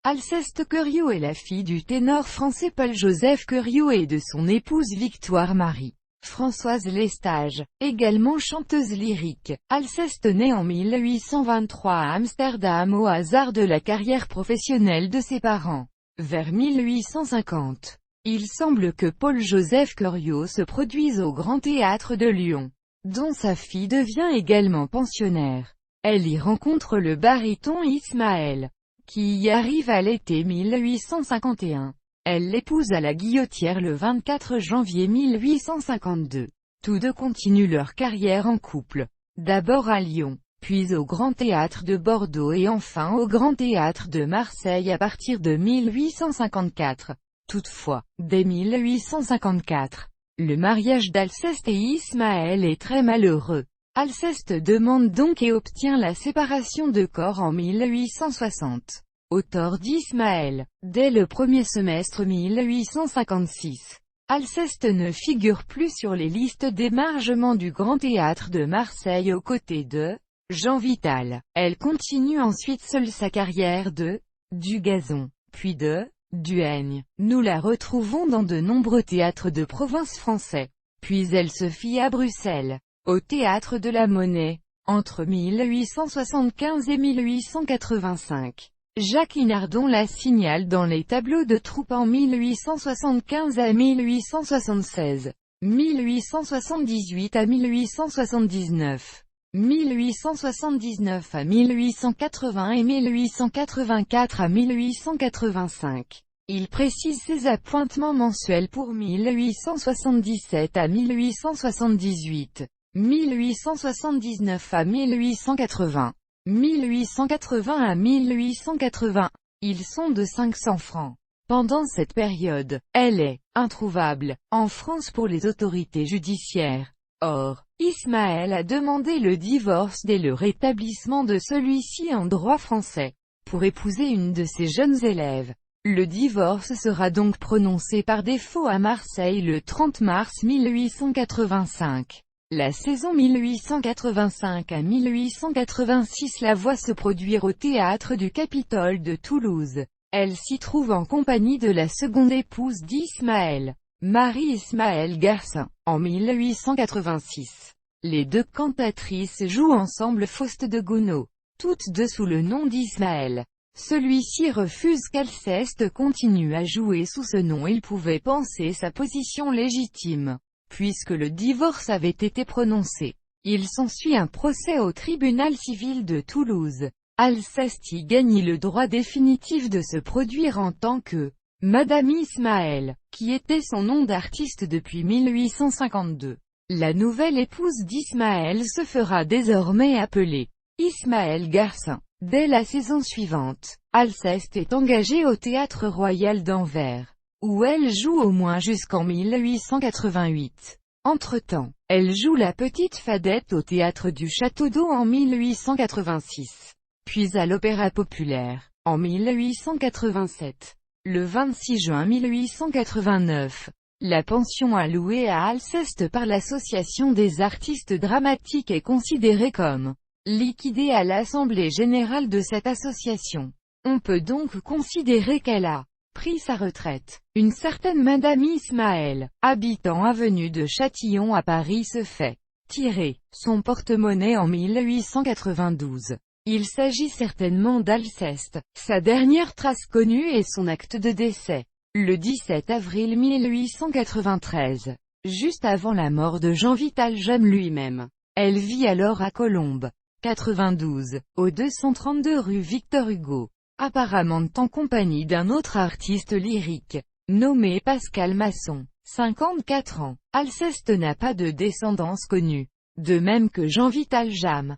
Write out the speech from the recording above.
Alceste Queriot est la fille du ténor français Paul-Joseph Queriot et de son épouse Victoire-Marie Françoise Lestage, également chanteuse lyrique. Alceste naît en 1823 à Amsterdam au hasard de la carrière professionnelle de ses parents. Vers 1850, il semble que Paul-Joseph Queriot se produise au Grand Théâtre de Lyon, dont sa fille devient également pensionnaire. Elle y rencontre le baryton Ismaël, qui y arrive à l'été 1851. Elle l'épouse à la Guillotière le 24 janvier 1852. Tous deux continuent leur carrière en couple, d'abord à Lyon, puis au Grand Théâtre de Bordeaux et enfin au Grand Théâtre de Marseille à partir de 1854. Toutefois, dès 1854, le mariage d'Alceste et Ismaël est très malheureux. Alceste demande donc et obtient la séparation de corps en 1860. Au tort d'Ismaël, dès le premier semestre 1856, Alceste ne figure plus sur les listes d'émargement du Grand Théâtre de Marseille aux côtés de Jean Vital. Elle continue ensuite seule sa carrière de du Gazon, puis de Duègne. Nous la retrouvons dans de nombreux théâtres de province français. Puis elle se fit à Bruxelles, au Théâtre de la Monnaie, entre 1875 et 1885. Jacques Inardon la signale dans les tableaux de troupe en 1875 à 1876, 1878 à 1879, 1879 à 1880 et 1884 à 1885. Il précise ses appointements mensuels pour 1877 à 1878, 1879 à 1880. 1880 à 1880. Ils sont de 500 francs. Pendant cette période, elle est introuvable en France pour les autorités judiciaires. Or, Ismaël a demandé le divorce dès le rétablissement de celui-ci en droit français, pour épouser une de ses jeunes élèves. Le divorce sera donc prononcé par défaut à Marseille le 30 mars 1885. La saison 1885 à 1886 la voit se produire au théâtre du Capitole de Toulouse. Elle s'y trouve en compagnie de la seconde épouse d'Ismaël, Marie-Ismaël Garcin. En 1886, les deux cantatrices jouent ensemble Faust de Gounod, toutes deux sous le nom d'Ismaël. Celui-ci refuse qu'Alceste continue à jouer sous ce nom. Il pouvait penser sa position légitime, puisque le divorce avait été prononcé. Il s'ensuit un procès au tribunal civil de Toulouse. Alceste y gagne le droit définitif de se produire en tant que Madame Ismaël, qui était son nom d'artiste depuis 1852. La nouvelle épouse d'Ismaël se fera désormais appeler Ismaël Garcin. Dès la saison suivante, Alceste est engagée au Théâtre Royal d'Anvers, où elle joue au moins jusqu'en 1888. Entre-temps, elle joue la petite Fadette au Théâtre du Château d'Eau en 1886, puis à l'Opéra Populaire, en 1887. Le 26 juin 1889, la pension allouée à Alceste par l'Association des artistes dramatiques est considérée comme liquidée à l'Assemblée générale de cette association. On peut donc considérer qu'elle a pris sa retraite. Une certaine Madame Ismaël, habitant avenue de Châtillon à Paris, se fait tirer son porte-monnaie en 1892. Il s'agit certainement d'Alceste. Sa dernière trace connue est son acte de décès, le 17 avril 1893, juste avant la mort de Jean Vital Jam lui-même. Elle vit alors à Colombes, 92, au 232 rue Victor Hugo, apparemment en compagnie d'un autre artiste lyrique, nommé Pascal Masson, 54 ans. Alceste n'a pas de descendance connue, de même que Jean Vital Jam.